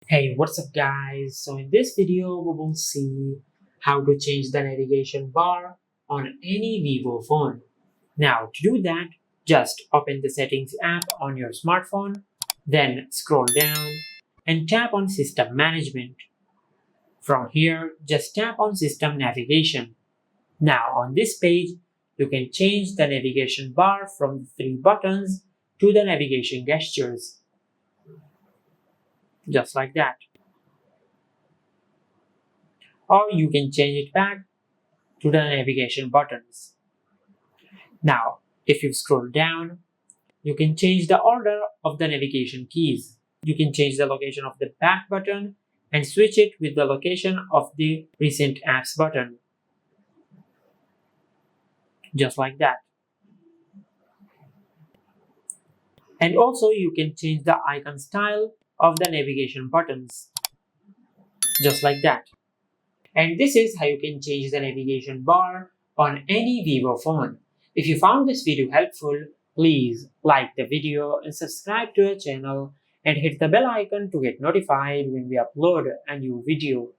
Hey, what's up guys? So in this video we will see how to change the navigation bar on any Vivo phone. Now to do that, just open the settings app on your smartphone, then scroll down and tap on system management. From here, just tap on system navigation. Now on this page, you can change the navigation bar from the three buttons to the navigation gestures, just like that. Or you can change it back to the navigation buttons. Now, if you scroll down, you can change the order of the navigation keys. You can change the location of the back button and switch it with the location of the recent apps button, just like that. And also you can change the icon style of the navigation buttons, just like that. And this is how you can change the navigation bar on any Vivo phone. If you found this video helpful, please like the video and subscribe to our channel and hit the bell icon to get notified when we upload a new video.